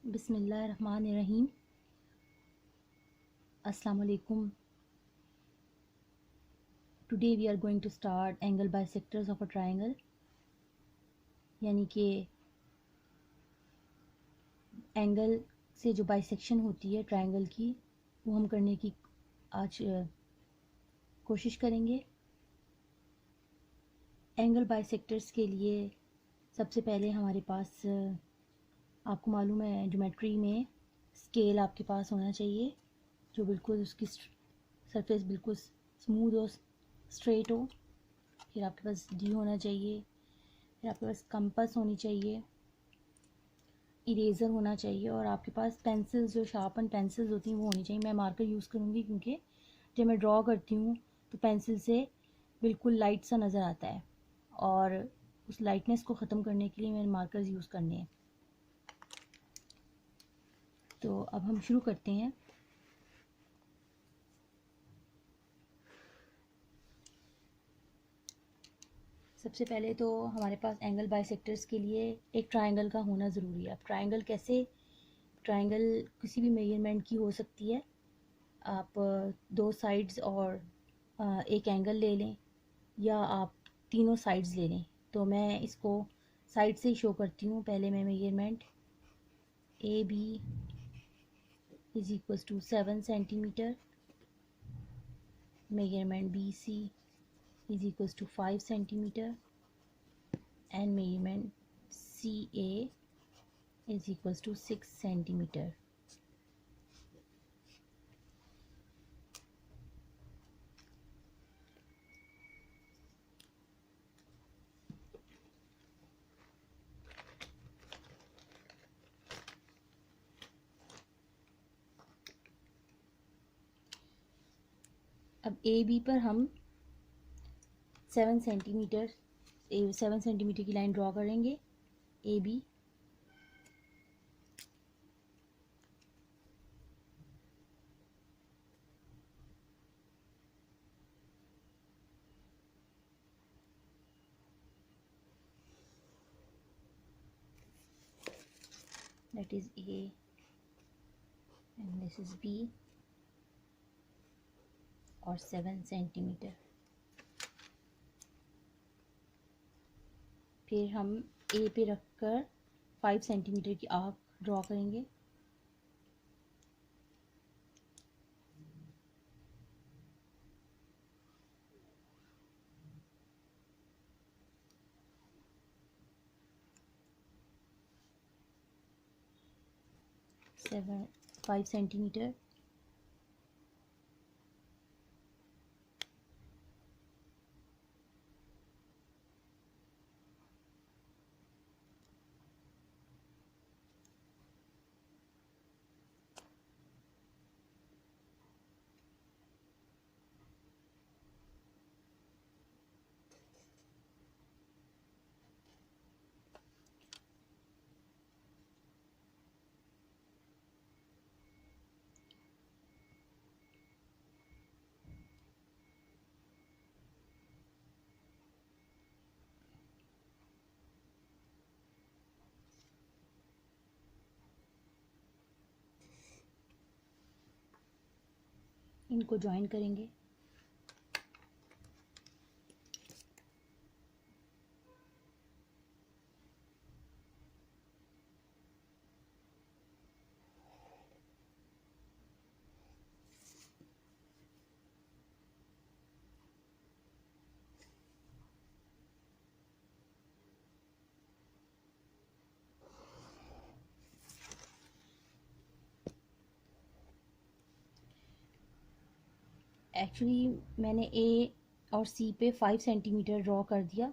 बिस्मिल्लाहिर्रहमानिर्रहीम। अस्सलाम वालेकुम। Today we are going to start angle bisectors of a triangle, यानी कि एंगल से जो बाइसेक्शन होती है ट्रायंगल की, वो हम करने की आज कोशिश करेंगे। एंगल बाइसेक्टर्स के लिए सबसे पहले हमारे पास, आपको मालूम है, ज्योमेट्री में स्केल आपके पास होना चाहिए जो बिल्कुल उसकी सरफेस बिल्कुल स्मूथ और स्ट्रेट हो। फिर आपके पास डी होना चाहिए, फिर आपके पास कंपास होनी चाहिए, इरेज़र होना चाहिए, और आपके पास पेंसिल्स, जो शार्पन पेंसिल्स होती हैं वो होनी चाहिए। मैं मार्कर यूज़ करूँगी क्योंकि जब मैं ड्रॉ करती हूँ तो पेंसिल से बिल्कुल लाइट सा नज़र आता है, और उस लाइटनेस को ख़त्म करने के लिए मैंने मार्कर्स यूज़ करने हैं। तो अब हम शुरू करते हैं। सबसे पहले तो हमारे पास एंगल बाइसेक्टर्स के लिए एक ट्रायंगल का होना ज़रूरी है। अब ट्रायंगल कैसे, ट्रायंगल किसी भी मेजरमेंट की हो सकती है। आप दो साइड्स और एक एंगल ले लें, या आप तीनों साइड्स ले लें। तो मैं इसको साइड से ही शो करती हूँ। पहले मैं measurement A B is equals to 7 centimetre, measurement BC is equals to 5 centimeter, and measurement CA is equals to 6 centimeter. अब ए बी पर हम 7 सेंटीमीटर की लाइन ड्रॉ करेंगे। A B that is A and this is B, और 7 centimetre. फिर हम ए पे रखकर 5 सेंटीमीटर की आर्क ड्रॉ करेंगे। Seven 5 centimetre. इनको ज्वाइन करेंगे। एक्चुअली मैंने ए और सी पे 5 सेंटीमीटर ड्रॉ कर दिया,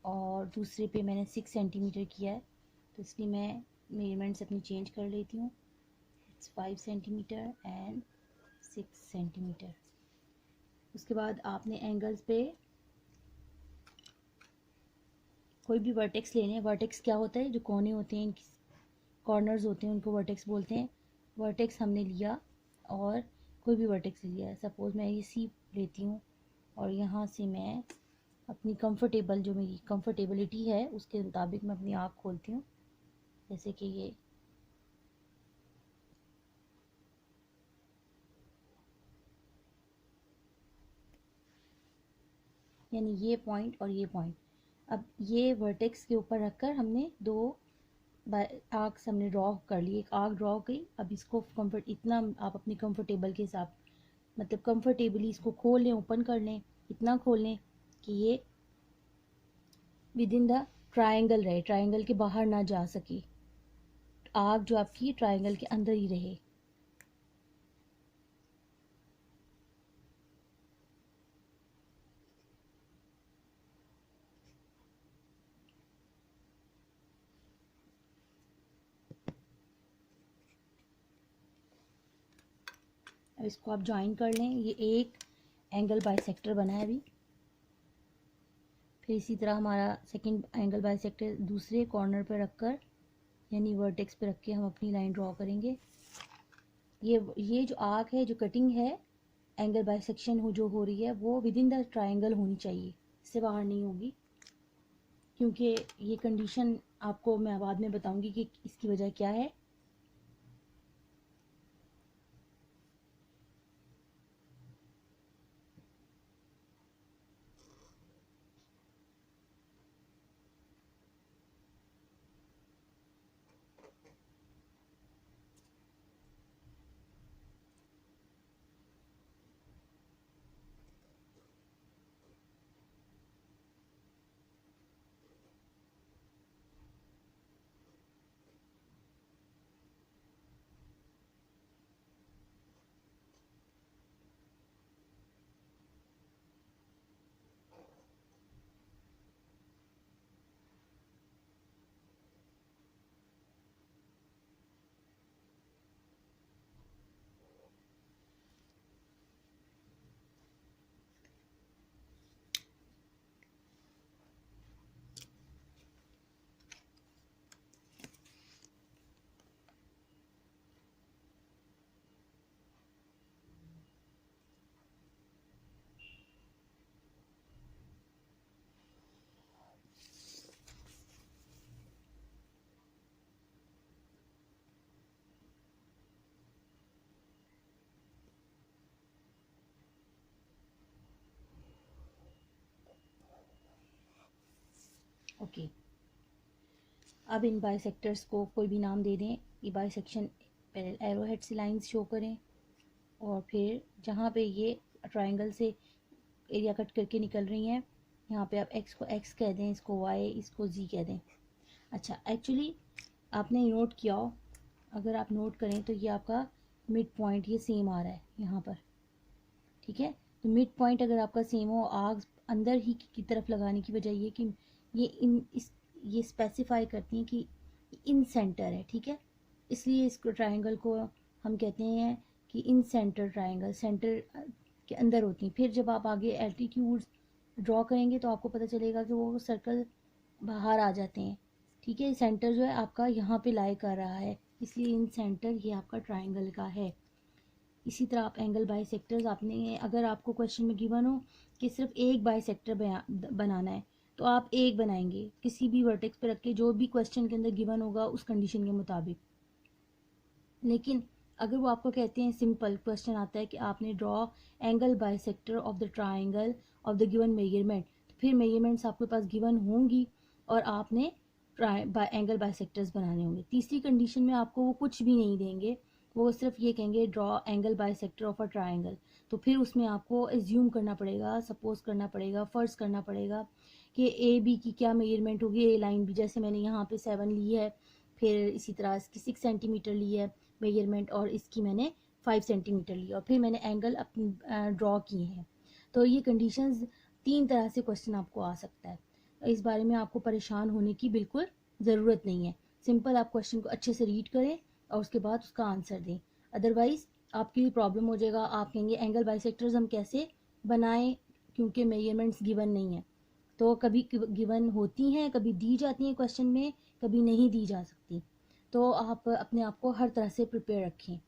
और दूसरे पे मैंने 6 सेंटीमीटर किया है, तो इसलिए मैं मेजरमेंट्स अपनी चेंज कर लेती हूँ। It's 5 centimetre and 6 centimetre. उसके बाद आपने एंगल्स पे कोई भी वर्टेक्स ले लें। वर्टेक्स क्या होता है? जो कोने होते हैं, कॉर्नर्स होते हैं, उनको वर्टेक्स बोलते हैं। वर्टेक्स हमने लिया और कोई भी वर्टेक्स लिया। सपोज़ मैं ये सी लेती हूँ, और यहाँ से मैं अपनी कंफर्टेबल, जो मेरी कंफर्टेबिलिटी है उसके मुताबिक मैं अपनी आँख खोलती हूँ। जैसे कि ये यानी ये पॉइंट और ये पॉइंट। अब ये वर्टेक्स के ऊपर रखकर हमने दो आर्क्स हमने ड्रॉ कर लिए, एक आर्क ड्रॉ की। अब इसको कंफर्ट इतना आप अपने कंफर्टेबल के हिसाब, मतलब कंफर्टेबली इसको खोल लें, ओपन कर लें, इतना खोल लें कि ये विद इन द ट्रायंगल रहे, ट्रायंगल के बाहर ना जा सके, आर्क जो आपकी ट्रायंगल के अंदर ही रहे। अब इसको आप ज्वाइन कर लें। ये एक एंगल बाइसेक्टर बना है अभी। फिर इसी तरह हमारा सेकंड एंगल बाइसेक्टर दूसरे कॉर्नर पर रखकर, यानी वर्टेक्स पे रख के हम अपनी लाइन ड्रॉ करेंगे। ये जो आर्क है, जो कटिंग है, एंगल बाइसेक्शन जो हो रही है, वो विद इन द ट्रायंगल होनी चाहिए, इससे बाहर नहीं होगी। क्योंकि ये कंडीशन आपको मैं बाद में बताऊंगी कि इसकी वजह क्या है। ओके, अब इन बाइसेक्टर्स को कोई भी नाम दे दें। ये बाइसेक्शन पहले एरो हेड से लाइंस शो करें, और फिर जहाँ पे ये ट्रायंगल से एरिया कट करके निकल रही हैं, यहाँ पे आप एक्स को एक्स कह दें, इसको वाई, इसको जी कह दें। अच्छा, एक्चुअली आपने नोट किया हो, अगर आप नोट करें तो ये आपका मिड पॉइंट ये सेम आ रहा है यहाँ पर, ठीक है। तो मिड पॉइंट अगर आपका सेम हो, आर्क्स अंदर ही की तरफ लगाने की वजह ये कि ये स्पेसिफाई करती हैं कि इन सेंटर है, ठीक है। इसलिए इसको ट्रायंगल को हम कहते हैं कि इन सेंटर ट्रायंगल, सेंटर के अंदर होती हैं। फिर जब आप आगे एल्टीट्यूड्स ड्रॉ करेंगे तो आपको पता चलेगा कि वो सर्कल बाहर आ जाते हैं, ठीक है। सेंटर जो है आपका यहाँ पे लाई कर रहा है, इसलिए इन सेंटर ये आपका ट्रायंगल का है। इसी तरह आप एंगल बाइसेक्टर्स, आपने अगर आपको क्वेश्चन में गिवन हो कि सिर्फ एक बाइसेक्टर बनाना है, तो आप एक बनाएंगे किसी भी वर्टेक्स पे रख के, जो भी क्वेश्चन के अंदर गिवन होगा उस कंडीशन के मुताबिक। लेकिन अगर वो आपको कहते हैं, सिंपल क्वेश्चन आता है कि आपने draw angle bisector of the triangle of the given measurement, तो फिर मेजरमेंट्स आपके पास गिवन होंगी और आपने एंगल बाइसेक्टर्स बनाने होंगे। तीसरी कंडीशन में आपको वो कुछ भी नहीं देंगे, वो सिर्फ ये कहेंगे draw angle bisector of a triangle. तो फिर उसमें आपको एज्यूम करना पड़ेगा, सपोज करना पड़ेगा, फ़र्ज़ करना पड़ेगा कि ए बी की क्या मेजरमेंट होगी। ए लाइन भी जैसे मैंने यहाँ पे 7 ली है, फिर इसी तरह इसकी 6 सेंटीमीटर ली है मेजरमेंट, और इसकी मैंने 5 सेंटीमीटर ली, और फिर मैंने एंगल अपनी ड्रॉ किए हैं। तो ये कंडीशंस 3 तरह से क्वेश्चन आपको आ सकता है। इस बारे में आपको परेशान होने की बिल्कुल ज़रूरत नहीं है। सिंपल आप क्वेश्चन को अच्छे से रीड करें और उसके बाद उसका आंसर दें। अदरवाइज़ आपके लिए प्रॉब्लम हो जाएगा। आप कहेंगे एंगल बाइसेक्टर्स हम कैसे बनाएं, क्योंकि मेजरमेंट्स गिवन नहीं है। तो कभी गिवन होती हैं, कभी दी जाती हैं क्वेश्चन में, कभी नहीं दी जा सकती। तो आप अपने आप को हर तरह से प्रिपेयर रखें।